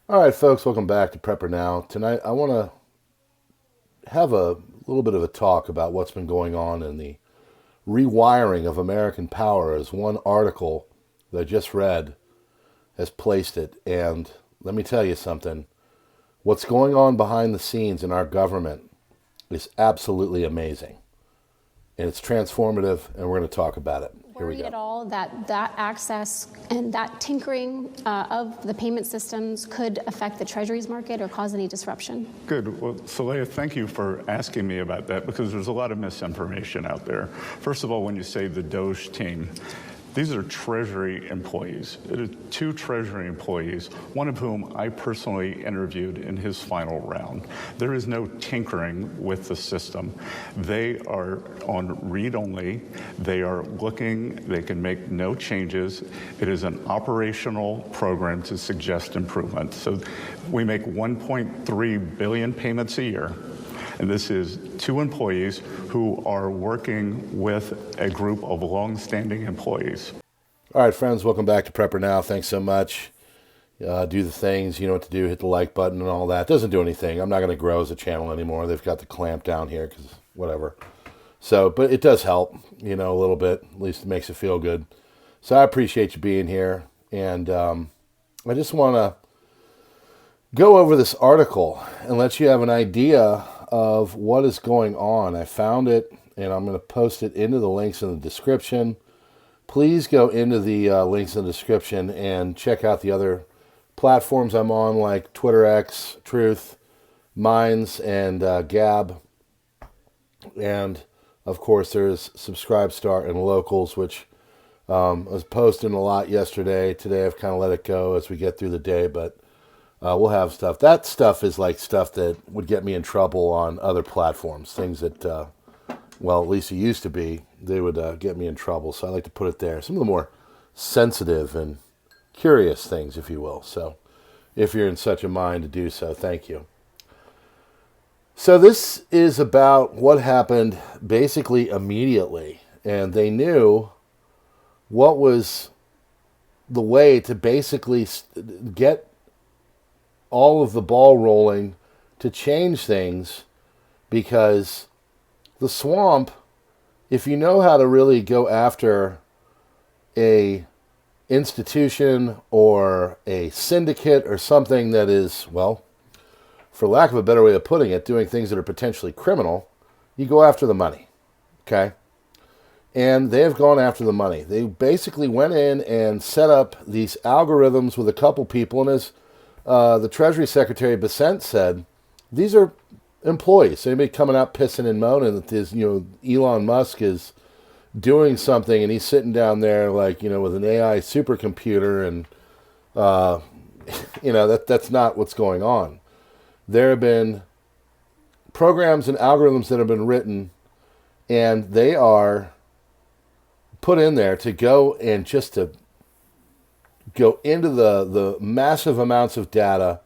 All right, folks, welcome back to PrepperNow. Tonight, I want to have a little bit of a talk about what's been going on in the rewiring of American power, as one article that I just read has placed it. And let me tell you something. What's going on behind the scenes in our government is absolutely amazing. And it's transformative, and we're going to talk about it. Here we Worried go. at all that access and that tinkering of the payment systems could affect the treasuries market or cause any disruption? Good. Well, Saleha, thank you for asking me about that because there's a lot of misinformation out there. First of all, when you say the D.O.G.E team, these are Treasury employees. It is two Treasury employees, one of whom I personally interviewed in his final round. There is no tinkering with the system. They are on read-only. They are looking. They can make no changes. It is an operational program to suggest improvement. So we make 1.3 billion payments a year. And this is two employees who are working with a group of long-standing employees. All right, friends, welcome back to PrepperNow. Thanks so much. Do the things, you know what to do, hit the like button and all that. Doesn't do anything. I'm not going to grow as a channel anymore. They've got the clamp down here because whatever. So, but it does help, you know, a little bit. At least it makes it feel good. So I appreciate you being here. And I just want to go over this article and let you have an idea of what is going on. I found it, and I'm going to post it into the links in the description. Please go into the links in the description and check out the other platforms I'm on, like Twitter X, Truth, Minds, and Gab. And, of course, there's Subscribestar and Locals, which I was posting a lot yesterday. Today I've kind of let it go as we get through the day, but we'll have stuff. That stuff is like stuff that would get me in trouble on other platforms. Things that, well, at least it used to be, they would get me in trouble. So I like to put it there. Some of the more sensitive and curious things, if you will. So if you're in such a mind to do so, thank you. So this is about what happened basically immediately. And they knew what was the way to basically get all of the ball rolling to change things, because the swamp, if you know how to really go after a institution or a syndicate or something that is, well, for lack of a better way of putting it, doing things that are potentially criminal, you go after the money, okay? And they have gone after the money. They basically went in and set up these algorithms with a couple people, and as the Treasury Secretary Bessent said, these are employees. Anybody coming out pissing and moaning that this, Elon Musk is doing something and he's sitting down there like, with an AI supercomputer and, that's not what's going on. There have been programs and algorithms that have been written, and they are put in there to go and just to go into the massive amounts of data,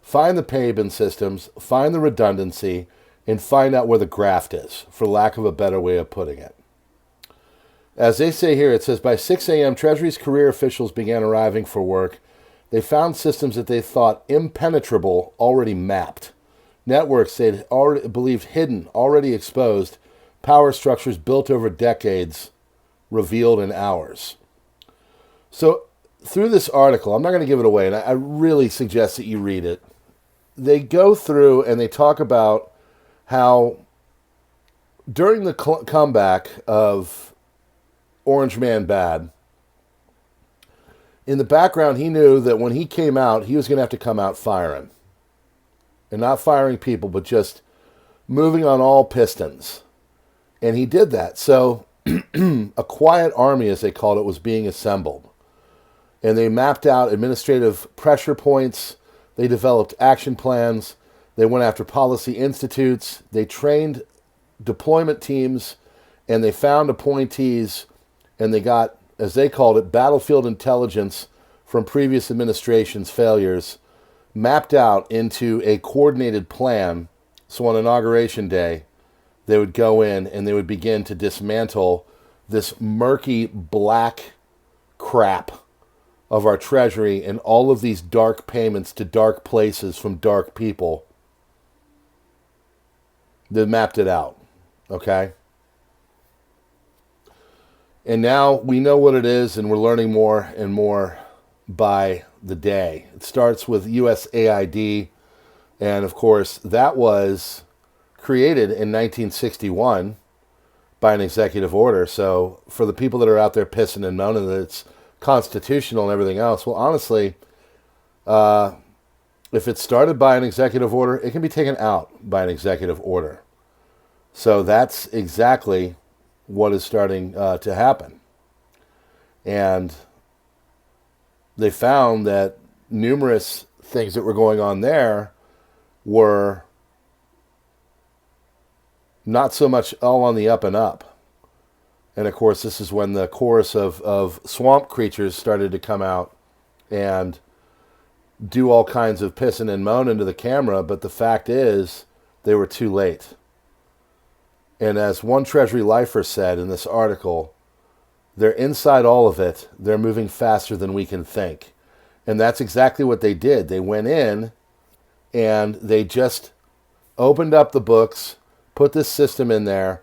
find the payment systems, find the redundancy, and find out where the graft is, for lack of a better way of putting it. As they say here, it says, by 6 a.m., Treasury's career officials began arriving for work. They found systems that they thought impenetrable already mapped. Networks they'd already believed hidden, already exposed. Power structures built over decades, revealed in hours. So through this article, I'm not going to give it away, and I really suggest that you read it. They go through and they talk about how during the comeback of Orange Man Bad, in the background, he knew that when he came out, he was going to have to come out firing. And not firing people, but just moving on all pistons. And he did that. So a quiet army, as they called it, was being assembled. And they mapped out administrative pressure points. They developed action plans. They went after policy institutes. They trained deployment teams. And they found appointees. And they got, as they called it, battlefield intelligence from previous administrations' failures mapped out into a coordinated plan. So on Inauguration Day, they would go in and they would begin to dismantle this murky black crap of our treasury and all of these dark payments to dark places from dark people. They mapped it out, okay? And now we know what it is, and we're learning more and more by the day. It starts with USAID, and of course, that was created in 1961 by an executive order. So for the people that are out there pissing and moaning that it's constitutional and everything else, well, honestly, if it's started by an executive order, it can be taken out by an executive order. So that's exactly what is starting to happen. And they found that numerous things that were going on there were not so much all on the up and up. And of course, this is when the chorus of swamp creatures started to come out and do all kinds of pissing and moaning to the camera. But the fact is, they were too late. And as one Treasury lifer said in this article, they're inside all of it. They're moving faster than we can think. And that's exactly what they did. They went in and they just opened up the books, put this system in there,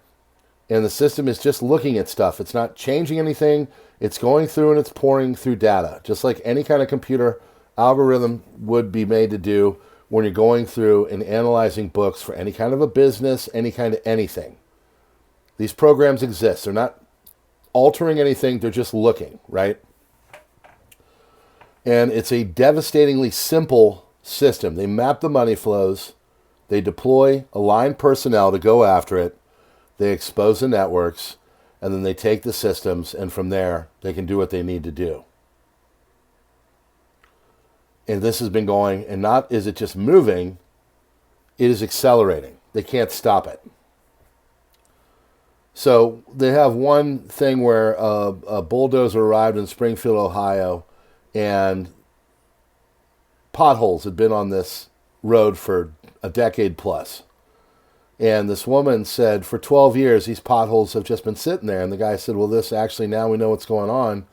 and the system is just looking at stuff. It's not changing anything. It's going through and it's pouring through data, just like any kind of computer algorithm would be made to do when you're going through and analyzing books for any kind of a business, any kind of anything. These programs exist. They're not altering anything. They're just looking, right? And it's a devastatingly simple system. They map the money flows. They deploy aligned personnel to go after it. They expose the networks, and then they take the systems, and from there, they can do what they need to do. And this has been going, and not is it just moving, it is accelerating. They can't stop it. So they have one thing where a bulldozer arrived in Springfield, Ohio, and potholes had been on this road for a decade plus. And this woman said, for 12 years, these potholes have just been sitting there. And the guy said, well, this actually, now we know what's going on,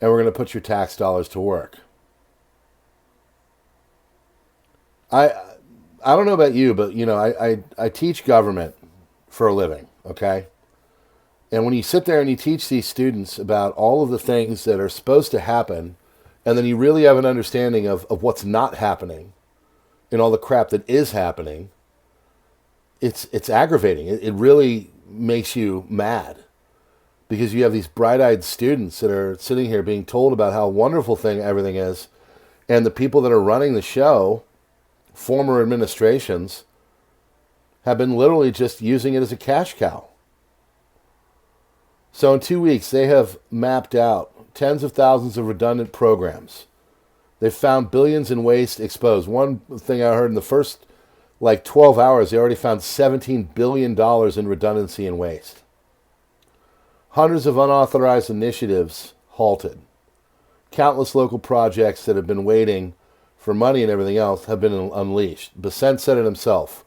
and we're going to put your tax dollars to work. I don't know about you, but, you know, I teach government for a living, okay? And when you sit there and you teach these students about all of the things that are supposed to happen, and then you really have an understanding of what's not happening and all the crap that is happening, it's aggravating. It really makes you mad because you have these bright-eyed students that are sitting here being told about how wonderful everything is, and the people that are running the show, former administrations, have been literally just using it as a cash cow. So in 2 weeks, they have mapped out tens of thousands of redundant programs. They've found billions in waste exposed. One thing I heard in the first 12 hours, they already found $17 billion in redundancy and waste. Hundreds of unauthorized initiatives halted. Countless local projects that have been waiting for money and everything else have been unleashed. Besant said it himself.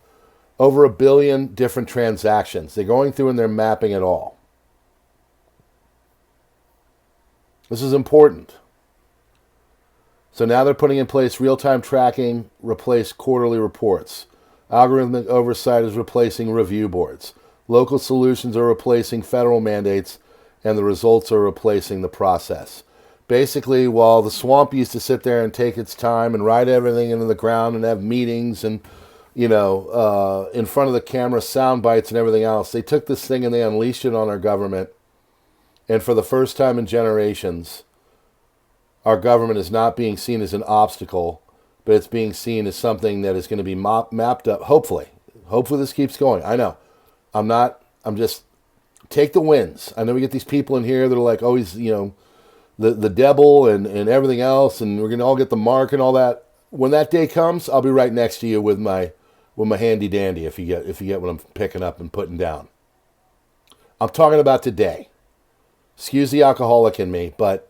Over 1 billion different transactions. They're going through and they're mapping it all. This is important. So now they're putting in place real-time tracking, replace quarterly reports. Algorithmic oversight is replacing review boards. Local solutions are replacing federal mandates, and the results are replacing the process. Basically, while the swamp used to sit there and take its time and write everything into the ground and have meetings and, in front of the camera, sound bites and everything else, they took this thing and they unleashed it on our government. And for the first time in generations, our government is not being seen as an obstacle, but it's being seen as something that is going to be mapped up. Hopefully this keeps going. I know. I'm just, take the wins. I know we get these people in here that are like always, the devil and everything else, and we're going to all get the mark and all that. When that day comes, I'll be right next to you with my handy dandy if you get what I'm picking up and putting down. I'm talking about today. Excuse the alcoholic in me, but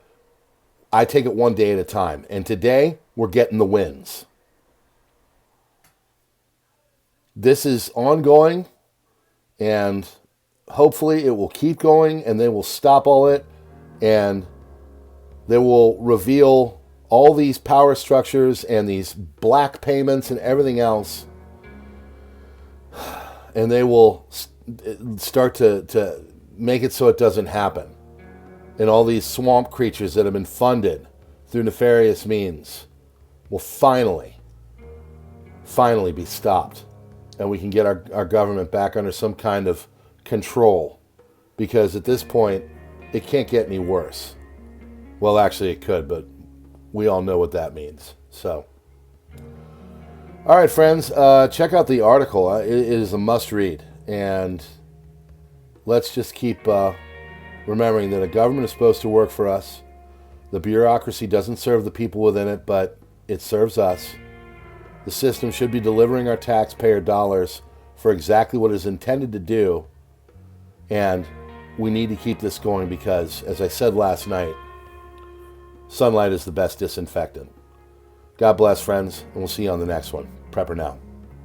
I take it one day at a time. And today, we're getting the wins. This is ongoing, and hopefully it will keep going, and they will stop all it, and they will reveal all these power structures and these black payments and everything else, and they will start to make it so it doesn't happen. And all these swamp creatures that have been funded through nefarious means will finally be stopped. And we can get our government back under some kind of control. Because at this point, it can't get any worse. Well, actually it could, but we all know what that means. So, all right, friends, check out the article. It is a must-read. And let's just keep remembering that a government is supposed to work for us. The bureaucracy doesn't serve the people within it, but it serves us. The system should be delivering our taxpayer dollars for exactly what it's intended to do. And we need to keep this going because, as I said last night, sunlight is the best disinfectant. God bless, friends, and we'll see you on the next one. Prepper now.